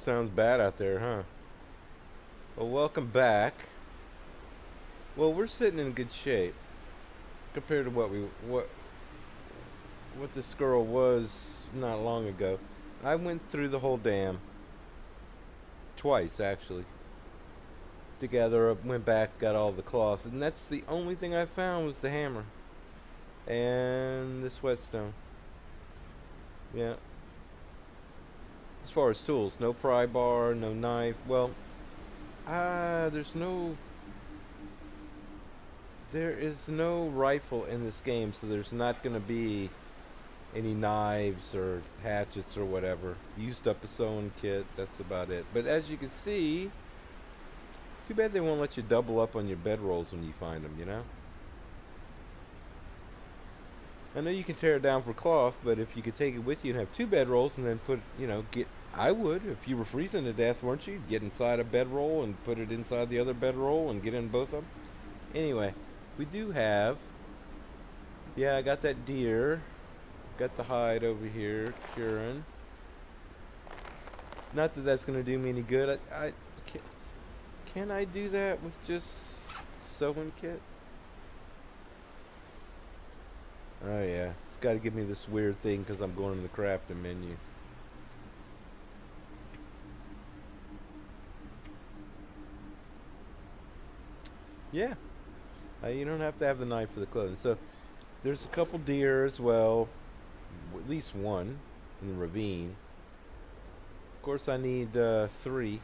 Sounds bad out there, huh? Well, welcome back. Well, we're sitting in good shape compared to what this girl was not long ago. I went through the whole dam twice actually. Together, went back, got all the cloth, and that's the only thing I found was the hammer and this whetstone. Yeah. As far as tools, no pry bar, no knife. Well, there's no there is no rifle in this game, so there's not going to be any knives or hatchets or whatever. Used up a sewing kit, that's about it. But as you can see, too bad they won't let you double up on your bedrolls when you find them, you know? I know you can tear it down for cloth, but if you could take it with you and have two bedrolls and then put, I would, if you were freezing to death, weren't you? Get inside a bedroll and put it inside the other bedroll and get in both of them. Anyway, we do have, yeah, I got that deer. Got the hide over here, curing. Not that that's going to do me any good. Can I do that with just sewing kit? Oh yeah, it's got to give me this weird thing because I'm going in the crafting menu. Yeah, you don't have to have the knife for the clothing. So there's a couple deer as well, at least one in the ravine. Of course, I need 3.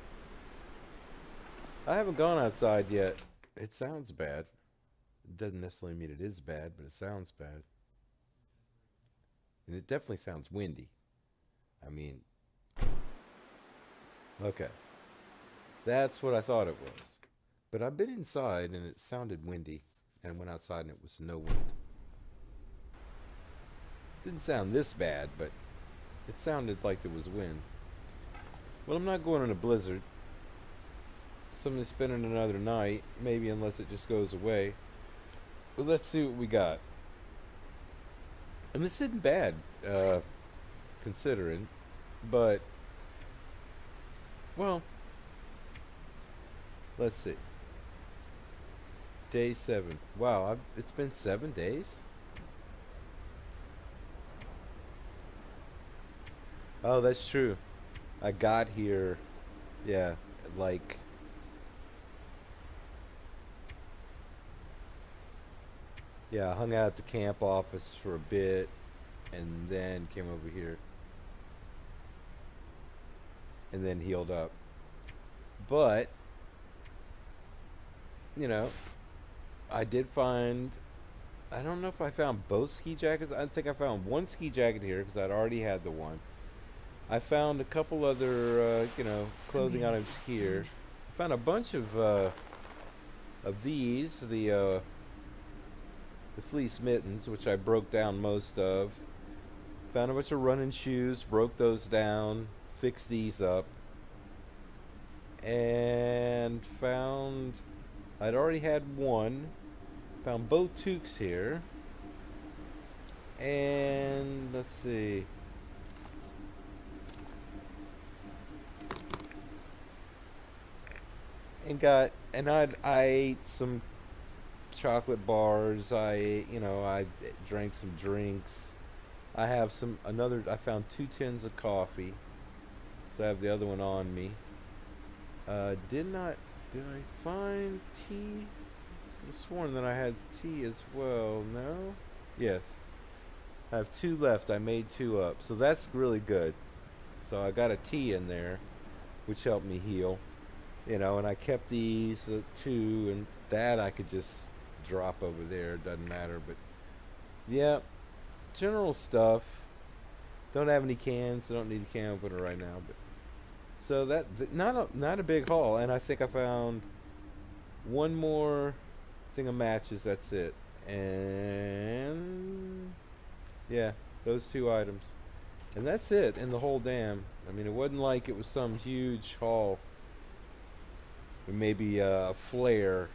I haven't gone outside yet. It sounds bad. It doesn't necessarily mean it is bad, but it sounds bad. And it definitely sounds windy. I mean, okay. That's what I thought it was. But I've been inside and it sounded windy. And I went outside and it was no wind. Didn't sound this bad, but it sounded like there was wind. Well, I'm not going in a blizzard. Somebody's spending another night, maybe, unless it just goes away. But let's see what we got. And this isn't bad, considering, but, well, let's see. Day 7. Wow, it's been 7 days? Oh, that's true. I got here, yeah, like, yeah, I hung out at the camp office for a bit and then came over here and then healed up. But, you know, I did find, I don't know if I found both ski jackets. I think I found one ski jacket here because I'd already had the one. I found a couple other, clothing items here. I found a bunch of these, the fleece mittens, which I broke down most of. Found a bunch of running shoes, broke those down, fixed these up, and found, I'd already had one. Found both toques here, and let's see. I ate some chocolate bars. I drank some drinks. I have I found 2 tins of coffee. So I have the other one on me. Did I find tea? I could have sworn that I had tea as well. No? Yes. I have 2 left. I made 2 up. So that's really good. So I got a tea in there, which helped me heal. And I kept these 2, and that I could just drop over there. It doesn't matter. But yeah, general stuff. Don't have any cans. I don't need a can opener right now. But so not a big haul. And I think I found one more thing of matches. That's it. And yeah, those 2 items. And that's it in the whole dam. I mean, it wasn't like it was some huge haul. Maybe a flare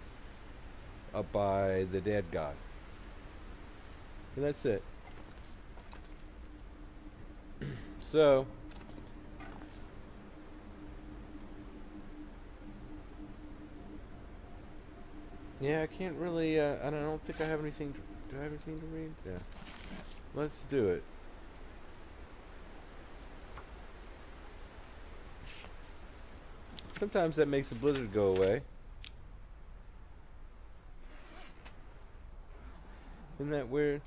up by the dead guy. And that's it. So, Yeah, I can't really. I don't think I have anything. Do I have anything to read? Yeah. Let's do it. Sometimes that makes the blizzard go away. Isn't that weird?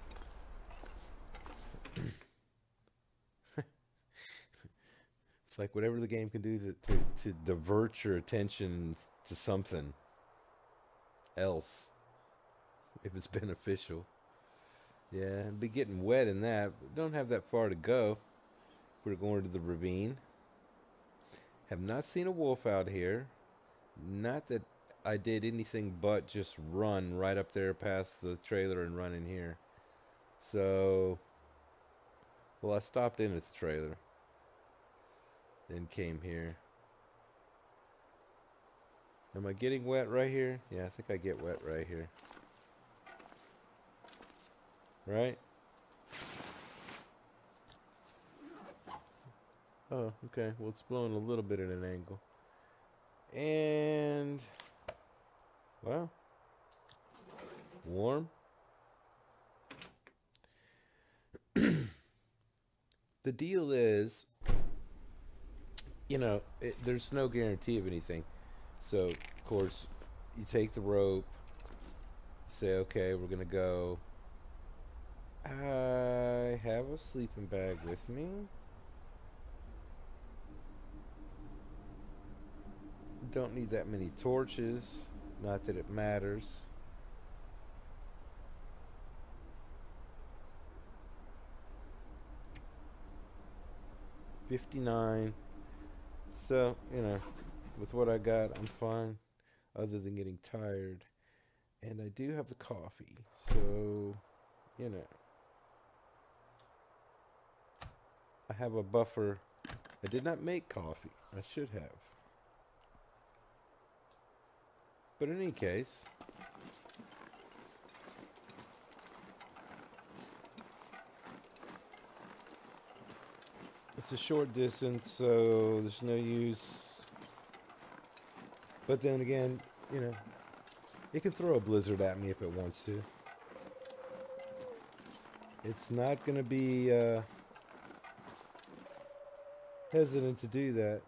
It's like whatever the game can do to divert your attention to something else, if it's beneficial. Yeah, and be getting wet in that. But don't have that far to go. We're going to the ravine. Have not seen a wolf out here. Not that I did anything but just run right up there past the trailer and run in here. So, well, I stopped in at the trailer. Then came here. Am I getting wet right here? Yeah, I think I get wet right here. Right? Oh, okay. Well, it's blowing a little bit at an angle. And, well, warm. The deal is, there's no guarantee of anything. So, of course, you take the rope, say, okay, we're going to go. I have a sleeping bag with me. Don't need that many torches. Not that it matters. $59. So, with what I got, I'm fine. Other than getting tired. And I do have the coffee. So, I have a buffer. I did not make coffee. I should have. But in any case, it's a short distance, so there's no use. But then again, it can throw a blizzard at me if it wants to. It's not going to be hesitant to do that.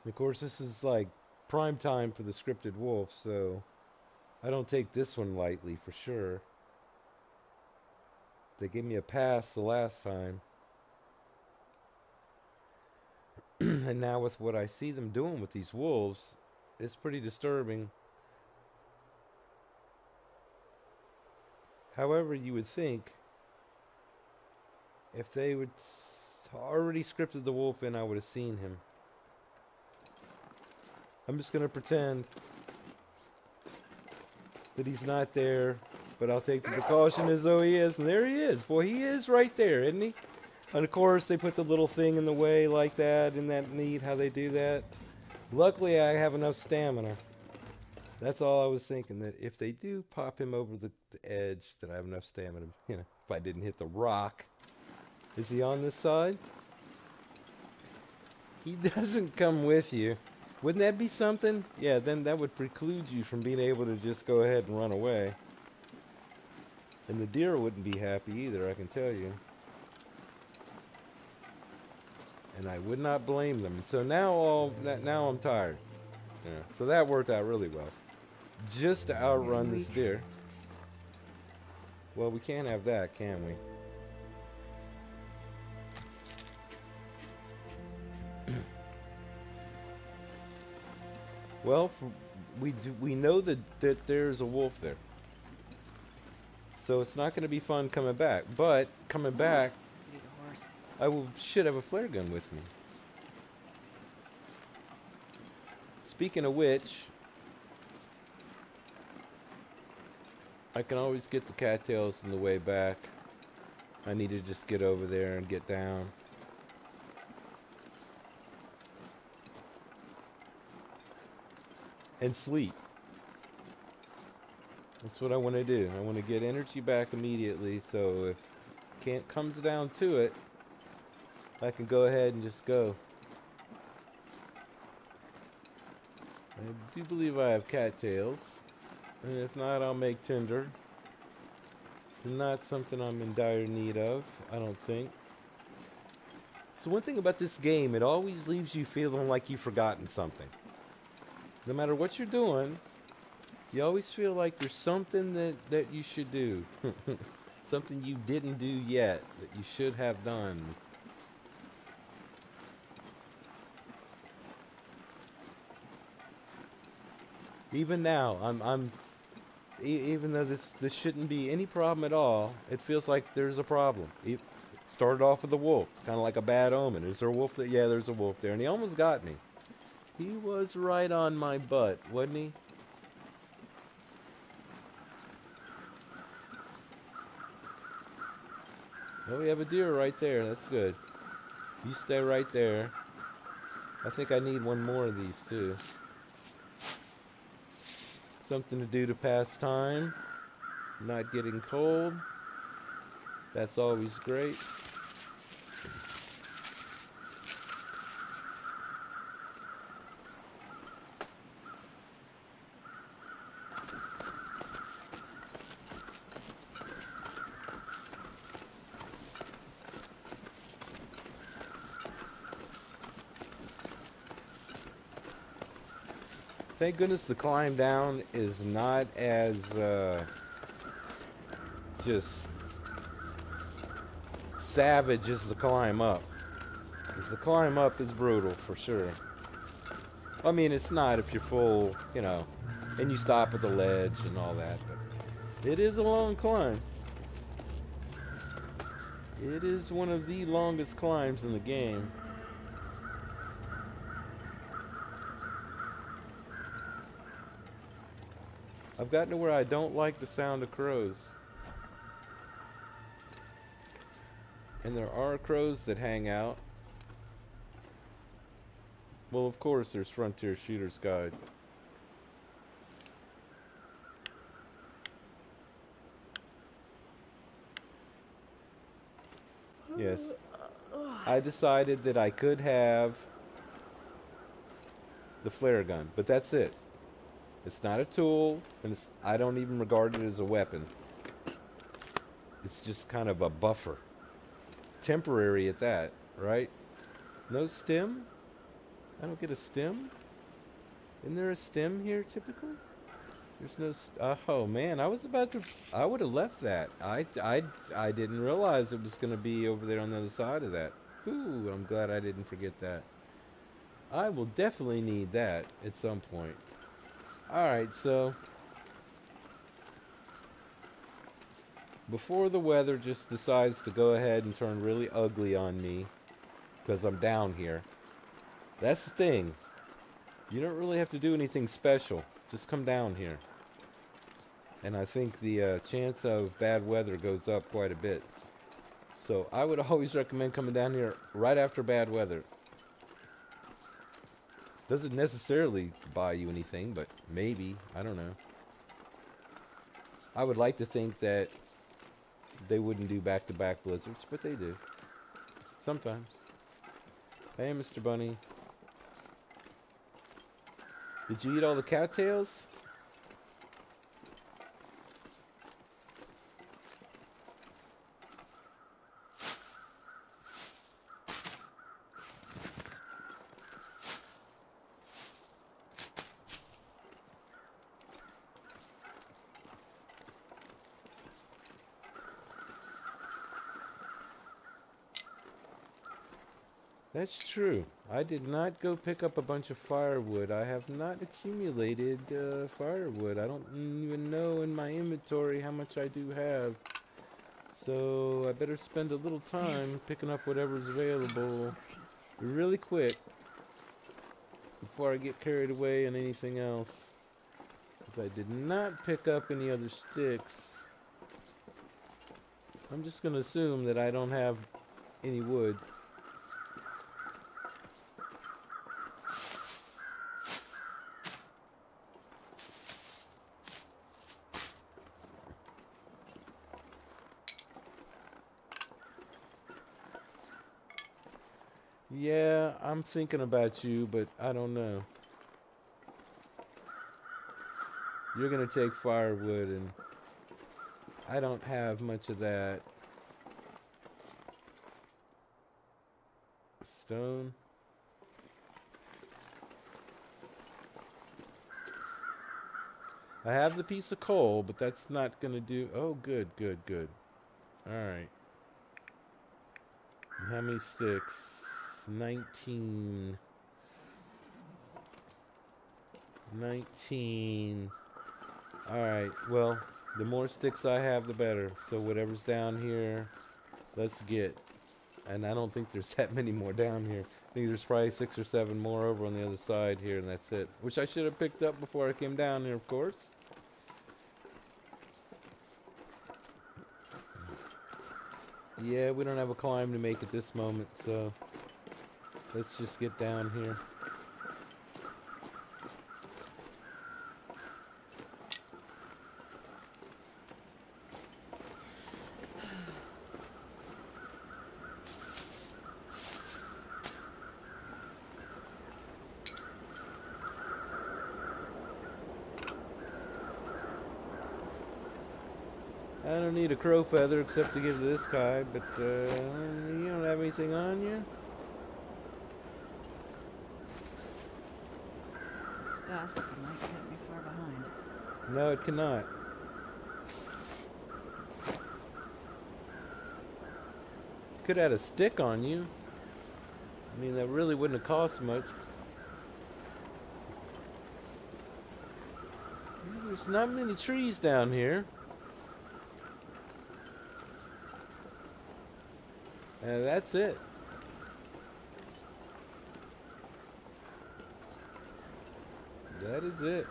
Of course, this is like prime time for the scripted wolf, so I don't take this one lightly for sure. They gave me a pass the last time. And now with what I see them doing with these wolves, it's pretty disturbing. However, you would think if they would already scripted the wolf in, I would have seen him. I'm just going to pretend that he's not there, but I'll take the precaution as though he is. And there he is. Boy, he is right there, isn't he? And of course, they put the little thing in the way like that. Isn't that neat how they do that? Luckily, I have enough stamina. That's all I was thinking, that if they do pop him over the edge, that I have enough stamina. If I didn't hit the rock. Is he on this side? He doesn't come with you. Wouldn't that be something? Yeah, then that would preclude you from being able to just go ahead and run away. And the deer wouldn't be happy either, I can tell you. And I would not blame them. So now I'm tired. Yeah, so that worked out really well. Just to outrun this deer. Well, we can't have that, can we? Well, we know that there's a wolf there. So it's not going to be fun coming back. But coming back, should have a flare gun with me. Speaking of which, I can always get the cattails on the way back. I need to just get over there and get down. And sleep. That's what I want to do. I want to get energy back immediately, so if comes down to it, I can go ahead and just go. I do believe I have cattails. And if not, I'll make tinder. It's not something I'm in dire need of, I don't think. So one thing about this game, it always leaves you feeling like you've forgotten something. No matter what you're doing, you always feel like there's something that you should do. Something you didn't do yet that you should have done. Even now, even though this shouldn't be any problem at all, it feels like there's a problem. It started off with a wolf. It's kind of like a bad omen. Is there a wolf? Yeah, there's a wolf there, and he almost got me. He was right on my butt, wasn't he? Oh, we have a deer right there. That's good. You stay right there. I think I need one more of these too. Something to do to pass time. Not getting cold. That's always great. Thank goodness the climb down is not as just savage as the climb up. 'Cause the climb up is brutal for sure. I mean, it's not if you're full, and you stop at the ledge and all that, but it is a long climb. It is one of the longest climbs in the game. I've gotten to where I don't like the sound of crows. And there are crows that hang out. Well, of course, there's Frontier Shooter's Guide. Yes. I decided that I could have the flare gun, but that's it. It's not a tool, and I don't even regard it as a weapon. It's just kind of a buffer. Temporary at that, right? No stem? I don't get a stem? Isn't there a stem here typically? There's no... oh man, I was about to... I would have left that. I didn't realize it was going to be over there on the other side of that. Ooh, I'm glad I didn't forget that. I will definitely need that at some point. Alright, so... before the weather just decides to go ahead and turn really ugly on me, because I'm down here. That's the thing. You don't really have to do anything special. Just come down here. And I think the chance of bad weather goes up quite a bit. So I would always recommend coming down here right after bad weather. Doesn't necessarily buy you anything, but maybe. I don't know. I would like to think that they wouldn't do back-to-back blizzards, but they do. Sometimes. Hey, Mr. Bunny. Did you eat all the cattails? That's true. I did not go pick up a bunch of firewood. I have not accumulated firewood. I don't even know in my inventory how much I do have. So I better spend a little time picking up whatever's available really quick before I get carried away on anything else. Because I did not pick up any other sticks. I'm just going to assume that I don't have any wood. Yeah, I'm thinking about you, but I don't know. You're gonna take firewood, and I don't have much of that. Stone. I have the piece of coal, but that's not gonna do. Oh, good, good, good. All right. And how many sticks? 19. 19. All right. Well, the more sticks I have, the better. So whatever's down here, let's get. And I don't think there's that many more down here. I think there's probably 6 or 7 more over on the other side here, and that's it. Which I should have picked up before I came down here, of course. Yeah, we don't have a climb to make at this moment, so let's just get down here. I don't need a crow feather except to give to this guy, but you don't have anything on you? This task might get me far behind. No, it cannot. Could add a stick on you. I mean, that really wouldn't have cost much. There's not many trees down here. And that's it. That is it.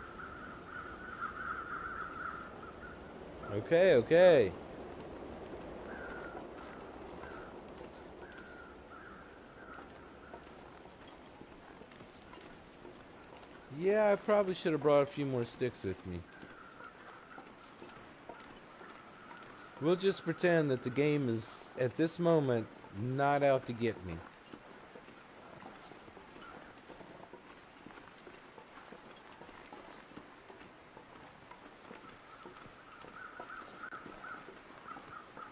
Okay, okay. Yeah, I probably should have brought a few more sticks with me. We'll just pretend that the game is, at this moment, not out to get me.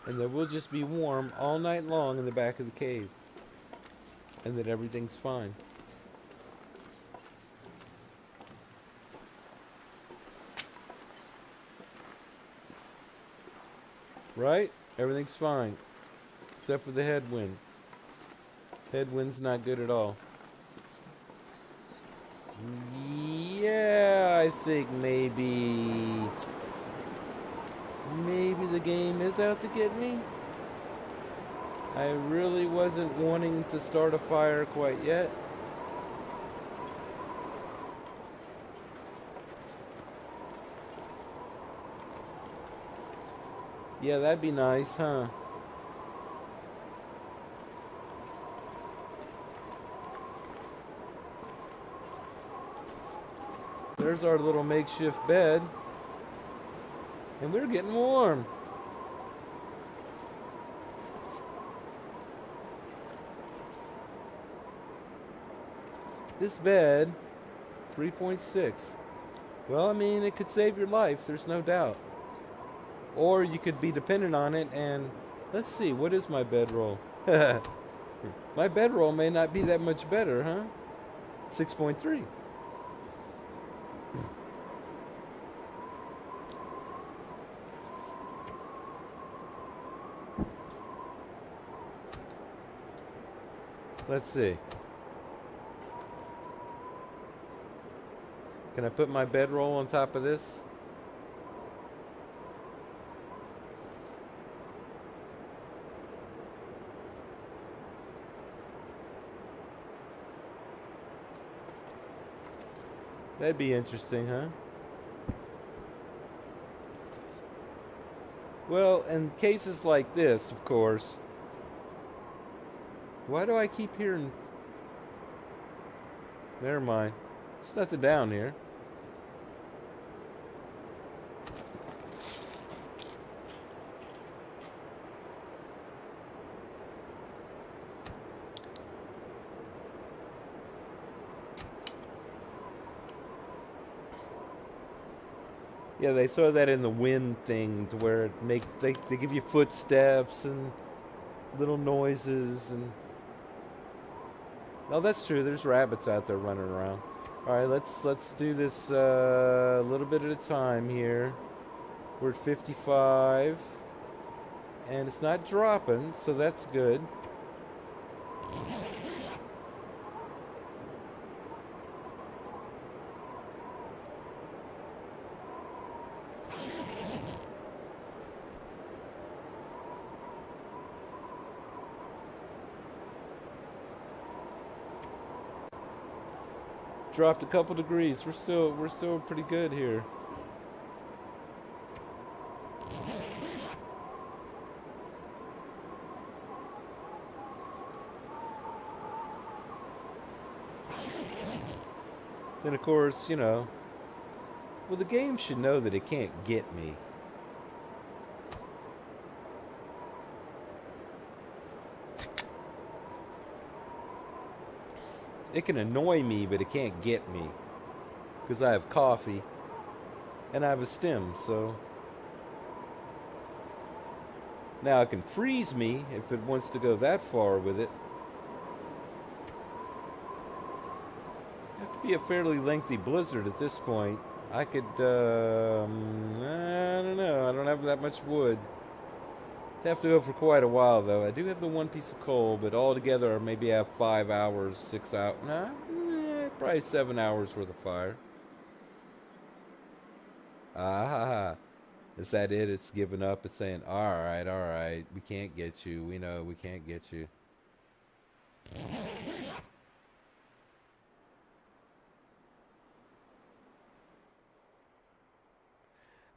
And that we'll just be warm all night long in the back of the cave. And that everything's fine. Right? Everything's fine. Except for the headwind. Headwind's not good at all. Yeah, I think maybe the game is out to get me. I really wasn't wanting to start a fire quite yet. Yeah, that'd be nice, huh? There's our little makeshift bed. And we're getting warm. This bed, 3.6. Well, I mean, it could save your life, there's no doubt. Or you could be dependent on it and... Let's see, what is my bedroll? My bedroll may not be that much better, huh? 6.3. Let's see. Can I put my bedroll on top of this? That'd be interesting, huh? Well, in cases like this, of course. Why do I keep hearing... Never mind. There's nothing down here. Yeah, they throw that in the wind thing to where they give you footsteps and little noises and oh, that's true. There's rabbits out there running around. All right, let's do this a little bit at a time here. We're at 55, and it's not dropping, so that's good. Dropped a couple degrees. We're still pretty good here. Then of course, well, the game should know that it can't get me. It can annoy me, but it can't get me. Because I have coffee. And I have a stem, so... Now it can freeze me if it wants to go that far with it. It'd have to be a fairly lengthy blizzard at this point. I could, I don't know. I don't have that much wood. Have to go for quite a while, though. I do have the one piece of coal, but altogether I maybe have 5 hours, 6 hours. Nah, probably 7 hours worth of fire. Ah, is that it? It's giving up. It's saying, all right. We can't get you. We know we can't get you.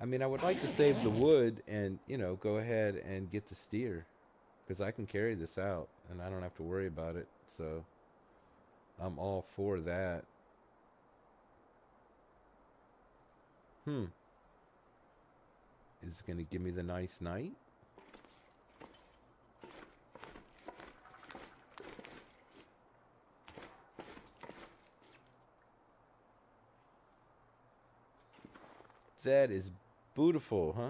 I mean, I would like to save the wood and, go ahead and get the steer. Because I can carry this out and I don't have to worry about it. So I'm all for that. Is it going to give me the nice night? That is beautiful, huh?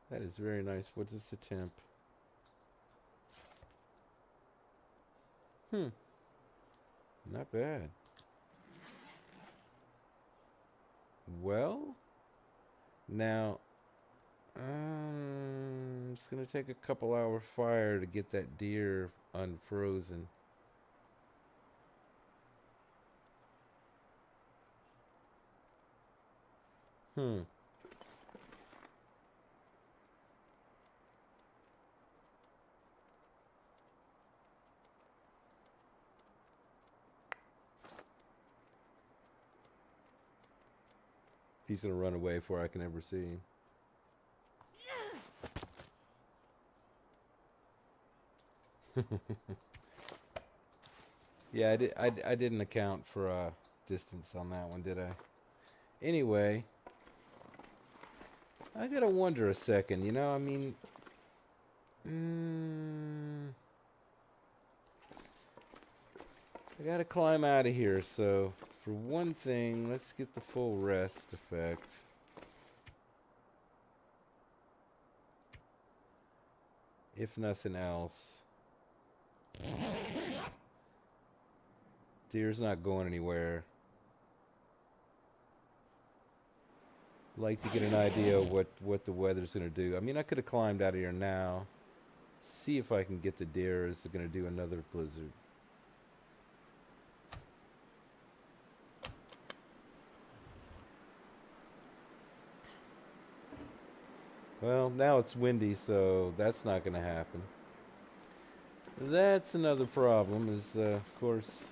That is very nice. What is the temp? Not bad. Well, now, it's going to take a couple hour fire to get that deer unfrozen. He's going to run away before I can ever see him. Yeah, I didn't account for distance on that one, did I? Anyway, I gotta wonder a second, I mean... I gotta climb out of here, so... For one thing, let's get the full rest effect. If nothing else. Deer's not going anywhere. Like to get an idea of what the weather's gonna do. I mean, I could have climbed out of here now. See if I can get the deer. Is it gonna do another blizzard? Well, now it's windy, so that's not going to happen. That's another problem, is, of course...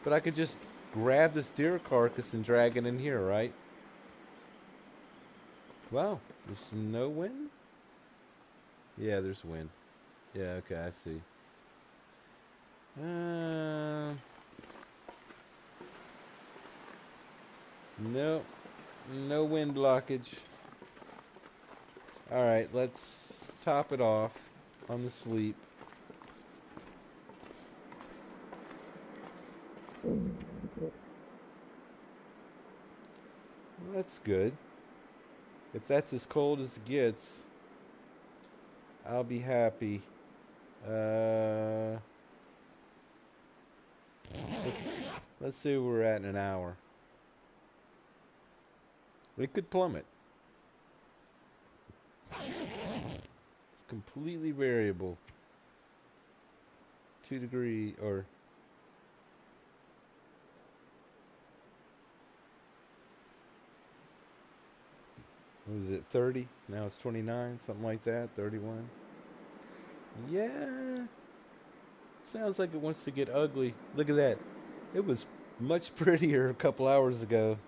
But I could just grab this deer carcass and drag it in here, right? Wow, there's no wind? Yeah, there's wind. Yeah, okay, I see. Nope. No wind blockage. Alright, let's top it off on the sleep. Well, that's good. If that's as cold as it gets, I'll be happy. Uh, let's let's see where we're at in an hour. It could plummet. It's completely variable. 2 degree or what was it? 30. Now it's 29, something like that. 31. Yeah, sounds like it wants to get ugly. Look at that. It was much prettier a couple hours ago.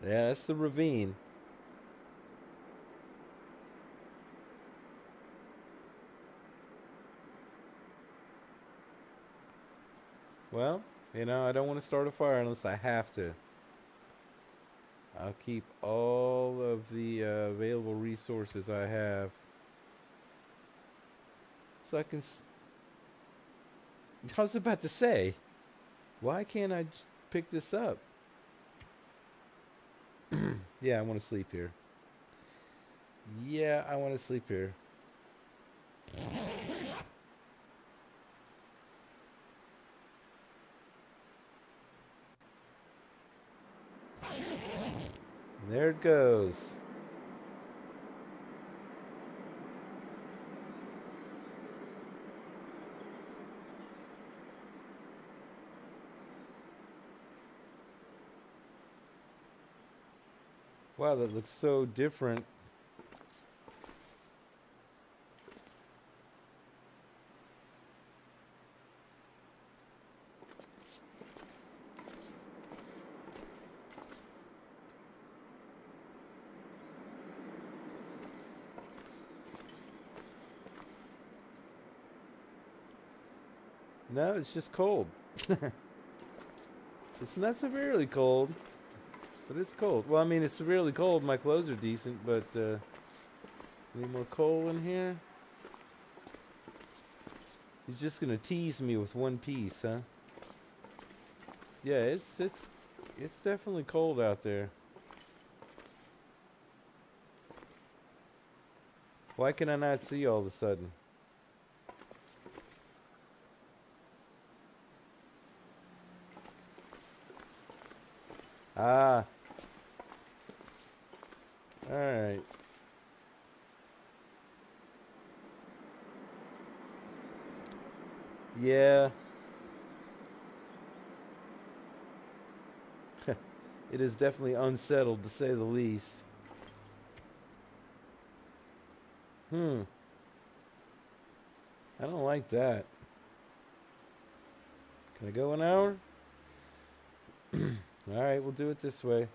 Yeah, that's the ravine. Well, I don't want to start a fire unless I have to. I'll keep all of the available resources I have. So I can. I was about to say, why can't I just pick this up? Yeah, I want to sleep here. Yeah, I want to sleep here. There it goes. Wow, that looks so different. No, it's just cold. It's not severely cold, but it's cold. Well, I mean, it's severely cold. My clothes are decent, but any more coal in here? He's just gonna tease me with one piece, huh? Yeah, it's definitely cold out there. Why can I not see all of a sudden? Ah, all right. Yeah, it is definitely unsettled to say the least. Hmm, I don't like that. Can I go an hour? All right, we'll do it this way.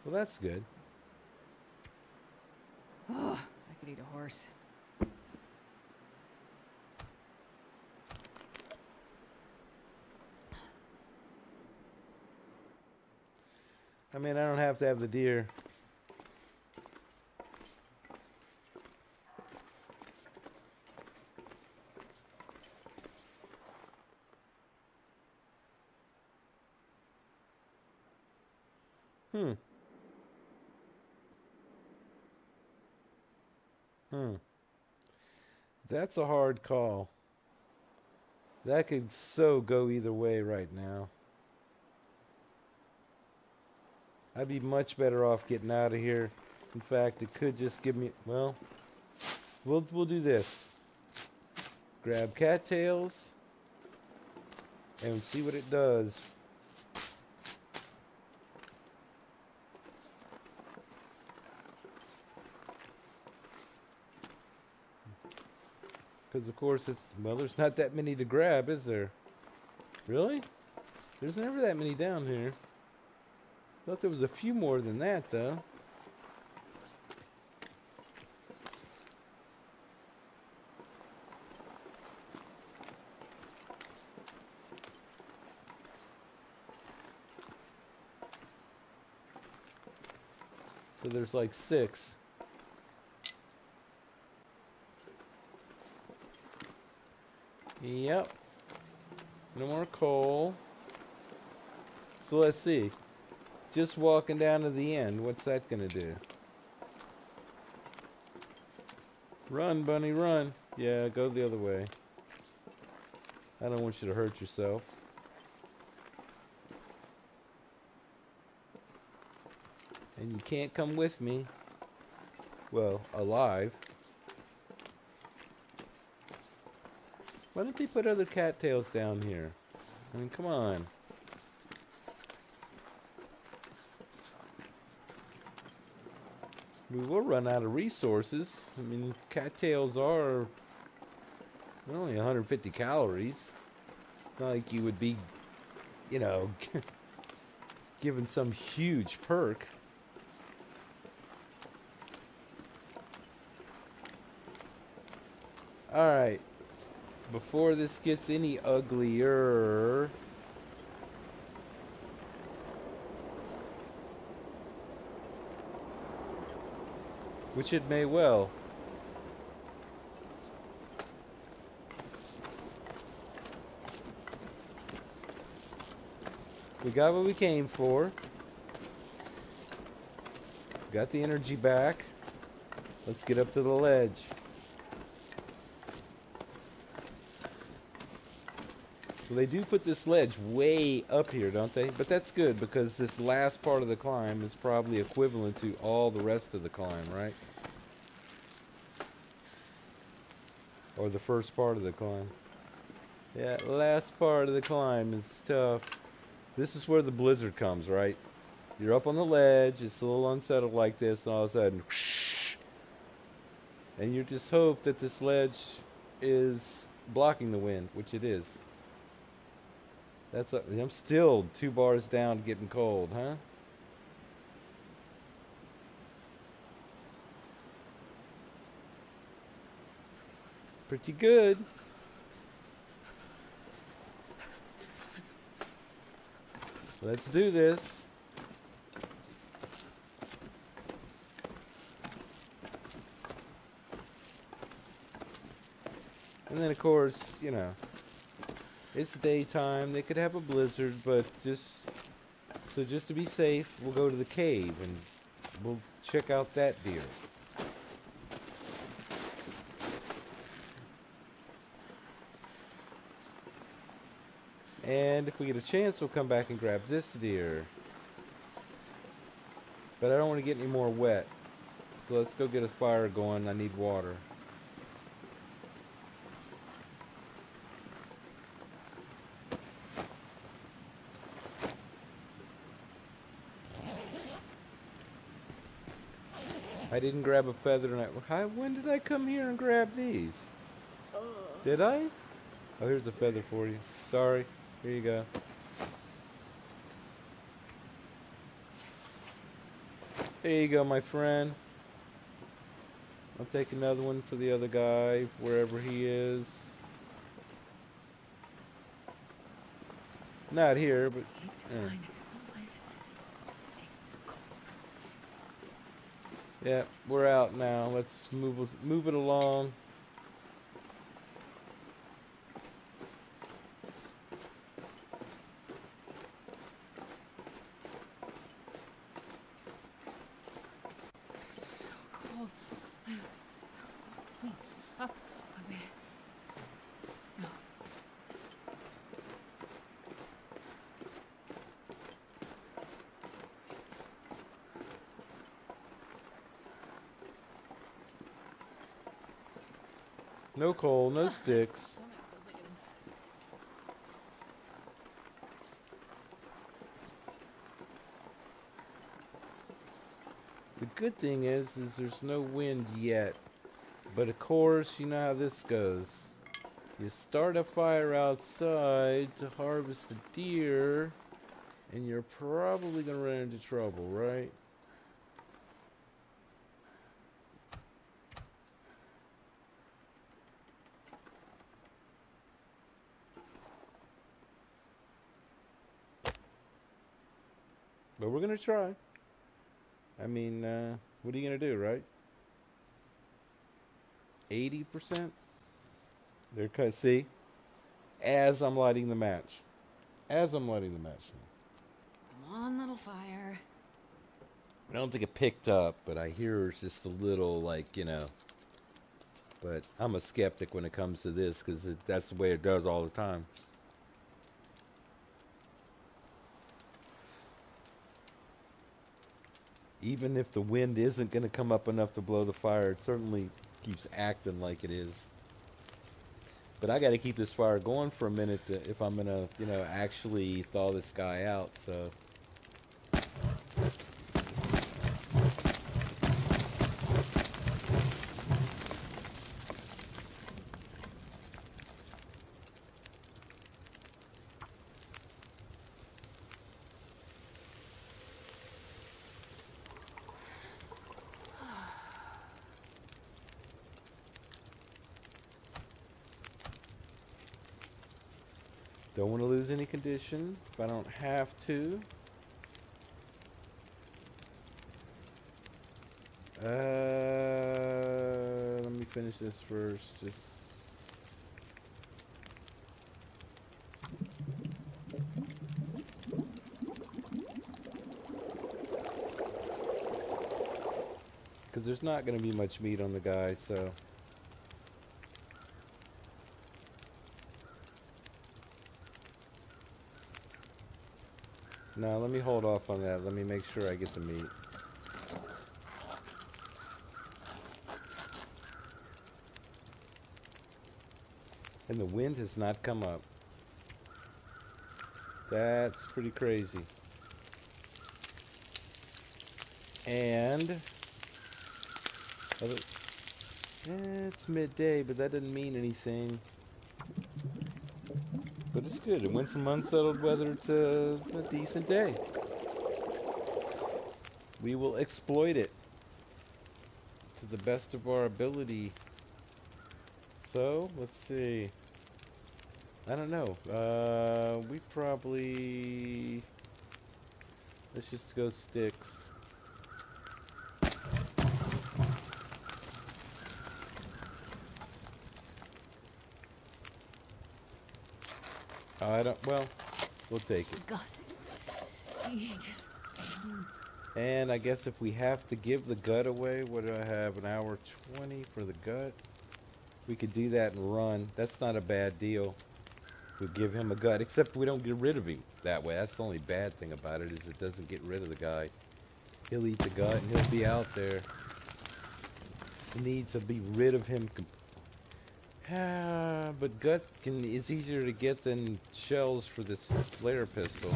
Well, that's good. Oh, I could eat a horse. I mean, I don't have to have the deer. Hmm. Hmm. That's a hard call. That could so go either way right now. I'd be much better off getting out of here. In fact, it could just give me. Well, we'll do this. Grab cattails and see what it does. Because of course, there's not that many to grab, is there? Really? There's never that many down here. Thought there was a few more than that, though. So there's like 6. Yep. No more coal. So let's see. Just walking down to the end, what's that gonna do? Run, bunny, run. Yeah, go the other way. I don't want you to hurt yourself. And you can't come with me. Well, alive. Why don't they put other cattails down here? I mean, come on. We will run out of resources. I mean, cattails are only 150 calories. Not like you would be, you know, given some huge perk. Alright. Before this gets any uglier, which it may well. We got what we came for. Got the energy back. Let's get up to the ledge. Well, they do put this ledge way up here, don't they? But that's good because this last part of the climb is probably equivalent to all the rest of the climb, right? Or the first part of the climb. Yeah, last part of the climb is tough. This is where the blizzard comes, right? You're up on the ledge, it's a little unsettled like this, and all of a sudden, whoosh, and you just hope that this ledge is blocking the wind, which it is. I'm still 2 bars down getting cold, huh? Pretty good. Let's do this. And then, of course, you know, it's daytime. They could have a blizzard, but just to be safe, we'll go to the cave and we'll check out that deer. And if we get a chance, we'll come back and grab this deer. But I don't want to get any more wet. So let's go get a fire going. I need water. I didn't grab a feather. When did I come here and grab these? Did I? Oh, here's a feather for you. Sorry. Here you go. There you go, my friend. I'll take another one for the other guy, wherever he is. Not here, but... Yeah, we're out now. Let's move it along. No coal, no sticks. The good thing is there's no wind yet. But of course, you know how this goes. You start a fire outside to harvest a deer, and you're probably gonna run into trouble, right? But we're gonna try. I mean, what are you gonna do, right? 80%? They're cut. See, as I'm lighting the match. As I'm lighting the match. Come on, little fire. I don't think it picked up, but I hear just a little, like, But I'm a skeptic when it comes to this because that's the way it does all the time. Even if the wind isn't going to come up enough to blow the fire, it certainly keeps acting like it is. But I got to keep this fire going for a minute if I'm going to, actually thaw this guy out. So. Don't want to lose any condition if I don't have to. Let me finish this first. Because there's not going to be much meat on the guy, so. Now, let me hold off on that. Let me make sure I get the meat. And the wind has not come up. That's pretty crazy. And it's midday, but that doesn't mean anything. But it's good. It went from unsettled weather to a decent day. We will exploit it to the best of our ability. So, let's see. I don't know. We probably... Let's just go sticks. I don't... Well, we'll take it. God. And I guess if we have to give the gut away, what do I have? An hour 20 for the gut? We could do that and run. That's not a bad deal. We'll give him a gut, except we don't get rid of him that way. That's the only bad thing about it, is it doesn't get rid of the guy. He'll eat the gut and he'll be out there. Just need to be rid of him. But gut is easier to get than shells for this flare pistol.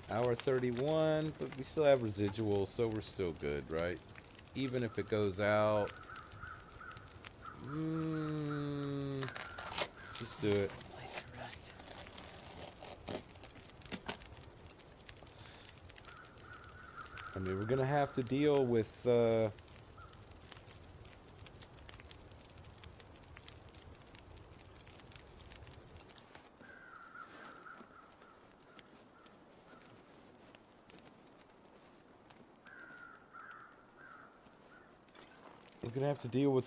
Hour 31, but we still have residuals, so we're still good, right? Even if it goes out. Let's just do it. Place to rest. I mean, we're gonna have to deal with the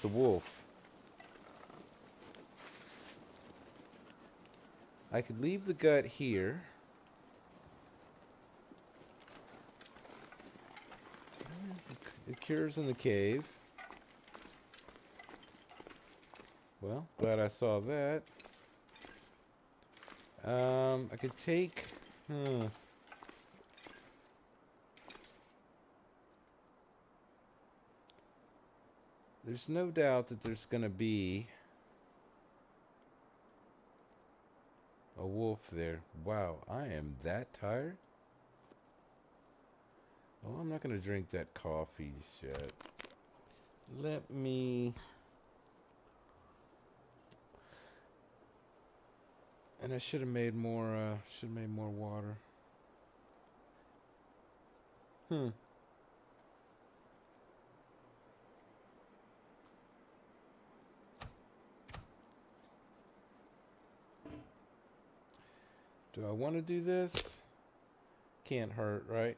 wolf. I could leave the gut here. It cures in the cave. Well, glad I saw that. I could take... There's no doubt that there's gonna be a wolf there. Wow, I am that tired? Well, I'm not gonna drink that coffee yet. Let me... And I should have made more water. Do I want to do this? Can't hurt, right?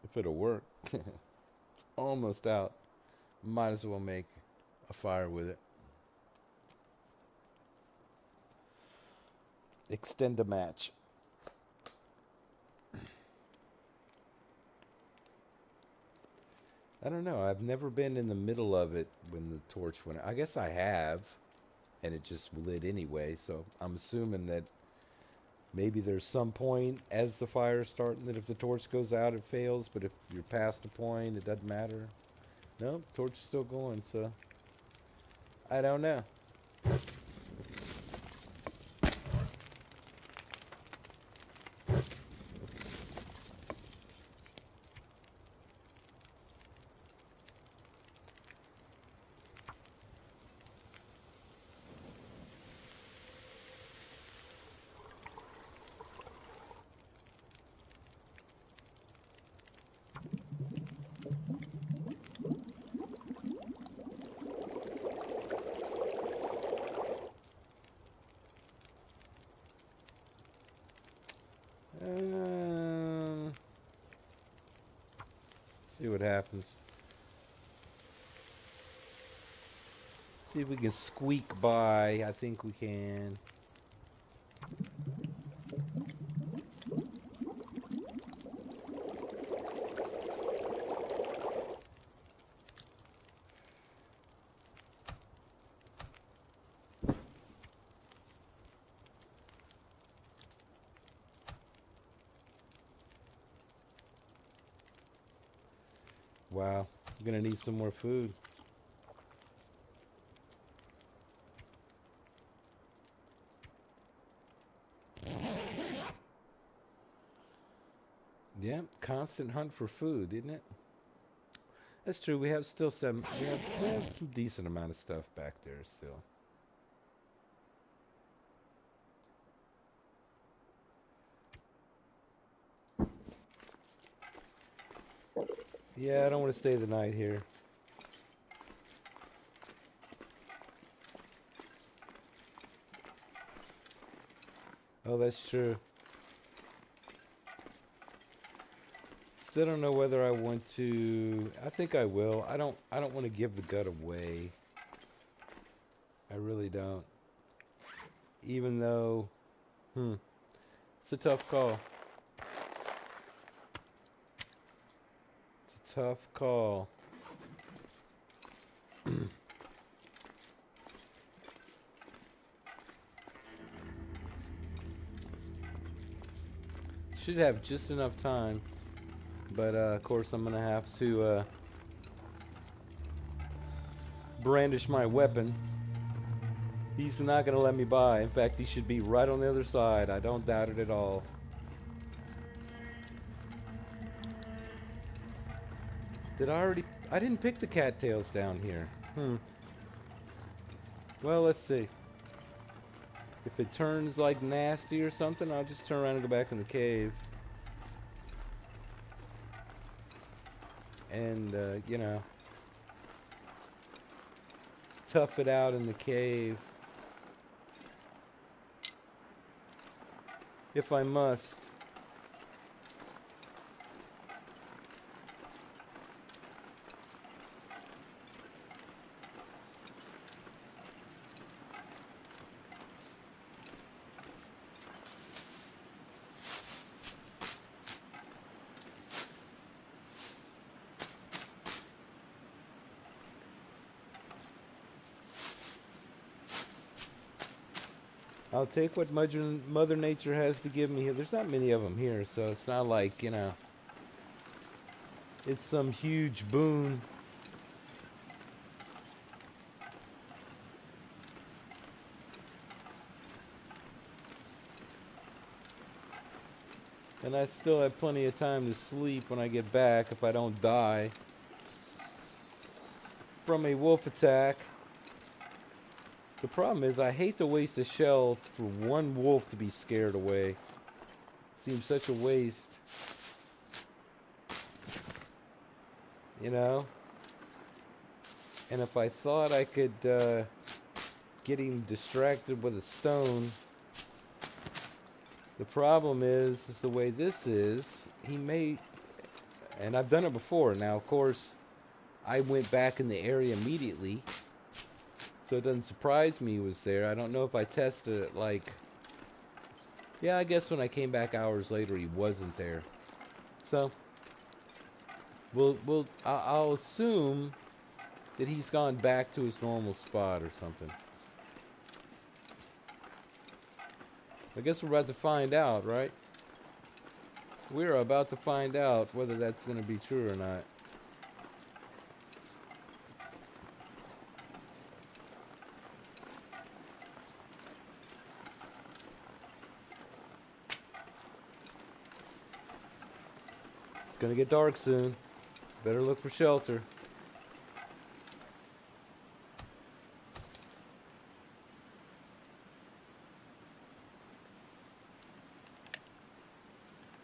if it'll work. It's almost out. Might as well make a fire with it. Extend a match. I don't know. I've never been in the middle of it when the torch went. I guess I have, and it just lit anyway. So I'm assuming that maybe there's some point as the fire's starting that if the torch goes out, it fails. But if you're past a point, it doesn't matter. No, torch is still going. So I don't know. See what happens. See if we can squeak by. I think we can. Wow, I'm gonna need some more food. Yeah, constant hunt for food, isn't it? That's true. We have still some. We have some decent amount of stuff back there still. Yeah, I don't want to stay the night here. Oh, that's true. Still don't know whether I want to. I think I will. I don't want to give the gut away. I really don't. Even though, it's a tough call. It's a tough call. Should have just enough time. But, of course, I'm going to have to brandish my weapon. He's not going to let me by. In fact, he should be right on the other side. I don't doubt it at all. Did I already... I didn't pick the cattails down here. Well, let's see. If it turns, like, nasty or something, I'll just turn around and go back in the cave. And, you know, tough it out in the cave. If I must. I'll take what Mother Nature has to give me here. There's not many of them here, so it's not like, you know, it's some huge boon. And I still have plenty of time to sleep when I get back if I don't die from a wolf attack. The problem is I hate to waste a shell for one wolf to be scared away. Seems such a waste. You know? And if I thought I could get him distracted with a stone, the problem is the way this is, he may... And I've done it before. Now, of course, I went back in the area immediately, so it doesn't surprise me he was there. I don't know if I tested it like... Yeah, I guess when I came back hours later, he wasn't there. So, I'll assume that he's gone back to his normal spot or something. I guess we're about to find out, right? We're about to find out whether that's going to be true or not. It's going to get dark soon. Better look for shelter.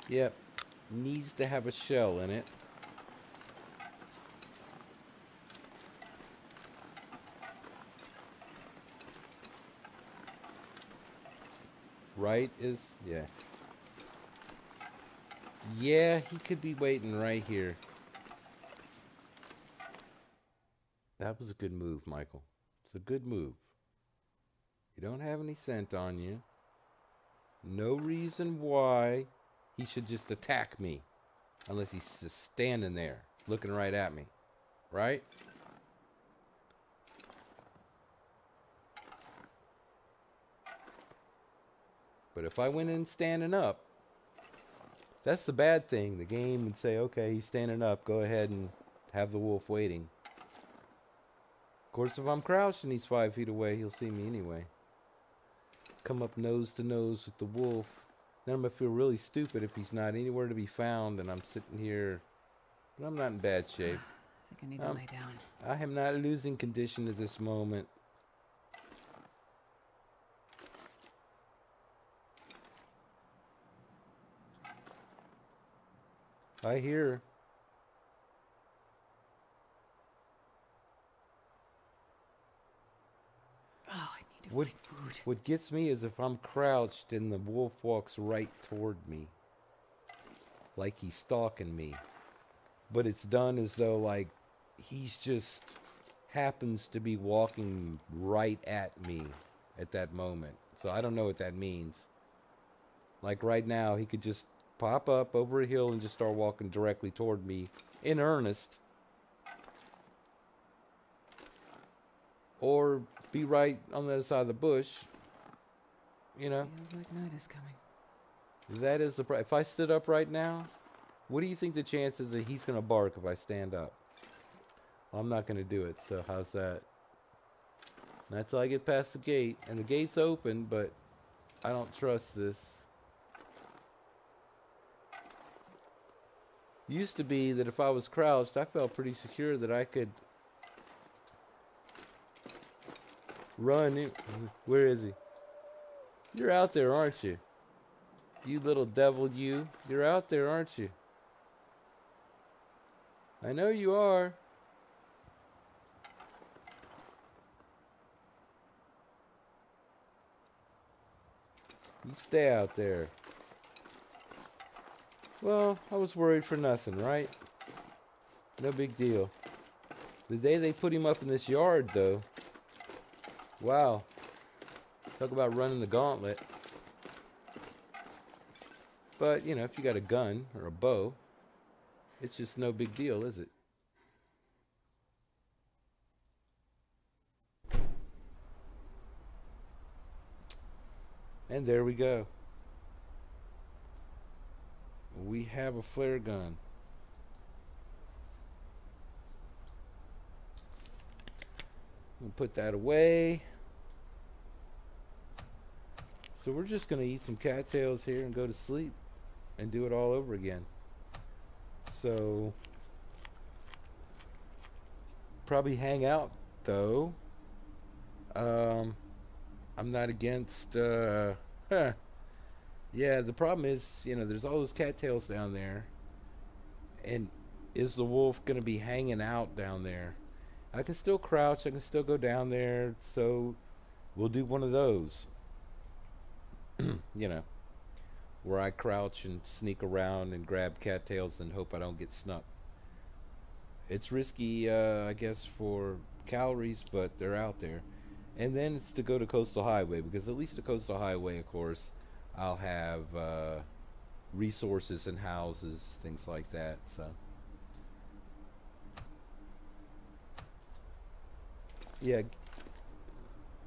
Yep. Needs to have a shell in it. Right is... yeah. Yeah, he could be waiting right here. That was a good move, Michael. It's a good move. You don't have any scent on you. No reason why he should just attack me. Unless he's just standing there, looking right at me. Right? But if I went in standing up, that's the bad thing. The game would say, okay, he's standing up. Go ahead and have the wolf waiting. Of course, if I'm crouched and he's 5 feet away, he'll see me anyway. Come up nose to nose with the wolf. Then I'm going to feel really stupid if he's not anywhere to be found and I'm sitting here. But I'm not in bad shape. I think I need to lay down. I am not losing condition at this moment. I hear. Oh, I need to find food. What gets me is if I'm crouched and the wolf walks right toward me. Like he's stalking me. But it's done as though like he's just happens to be walking right at me at that moment. So I don't know what that means. Like right now, he could just pop up over a hill and just start walking directly toward me in earnest. Or be right on the other side of the bush. You know? Feels like night is coming. That is the... If I stood up right now, what do you think the chances that he's going to bark if I stand up? Well, I'm not going to do it, so how's that? Not till I get past the gate. And the gate's open, but I don't trust this. Used to be that if I was crouched, I felt pretty secure that I could run in. Where is he? You're out there, aren't you? You little devil, you. You're out there, aren't you? I know you are. You stay out there. Well, I was worried for nothing, right? No big deal. The day they put him up in this yard, though. Wow. Talk about running the gauntlet. But, you know, if you got a gun or a bow, it's just no big deal, is it? And there we go. We have a flare gun. We'll put that away. So we're just going to eat some cattails here and go to sleep and do it all over again. So probably hang out though. I'm not against yeah, the problem is, you know, there's all those cattails down there. And is the wolf going to be hanging out down there? I can still crouch. I can still go down there. So we'll do one of those. You know. where I crouch and sneak around and grab cattails and hope I don't get snuck. It's risky, I guess, for calories, but they're out there. And then it's to go to Coastal Highway, because at least the Coastal Highway, of course, I'll have resources and houses, things like that. So, yeah,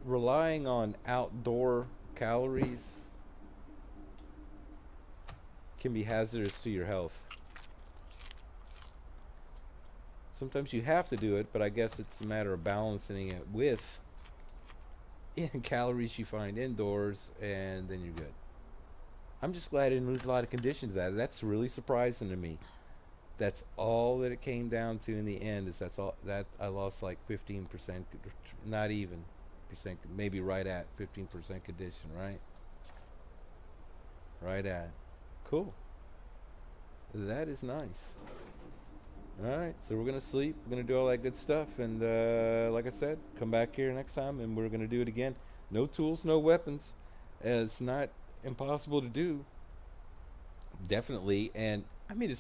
relying on outdoor calories can be hazardous to your health. Sometimes you have to do it, but I guess it's a matter of balancing it with calories you find indoors, and then you're good. I'm just glad I didn't lose a lot of condition to that. That's really surprising to me. That's all that it came down to in the end. Is that's all that I lost like 15%, not even percent, maybe right at 15% condition, right? Right at. Cool. That is nice. All right, so we're gonna sleep. We're gonna do all that good stuff, and like I said, come back here next time, and we're gonna do it again. No tools, no weapons. It's not impossible to do, definitely. And I mean,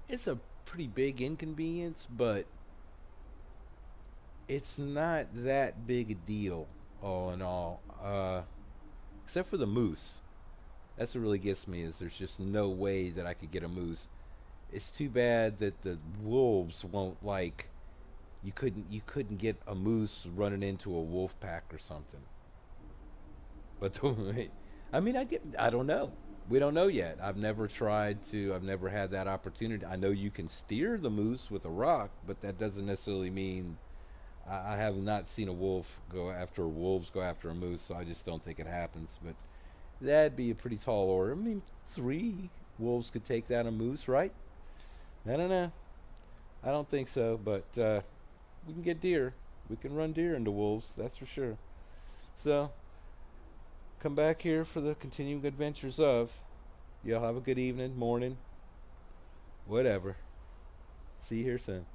it's a pretty big inconvenience, but it's not that big a deal, all in all. Except for the moose. That's what really gets me. Is there's just no way that I could get a moose. It's too bad that the wolves won't like. You couldn't get a moose running into a wolf pack or something. But I mean, I don't know. We don't know yet. I've never tried to. I've never had that opportunity. I know you can steer the moose with a rock, but that doesn't necessarily mean. I have not seen a wolf go after wolves go after a moose, so I just don't think it happens. But that'd be a pretty tall order. I mean, 3 wolves could take down a moose, right? I don't know. I don't think so, but we can get deer. We can run deer into wolves, that's for sure. So, come back here for the continuing adventures of. Y'all have a good evening, morning, whatever. See you here soon.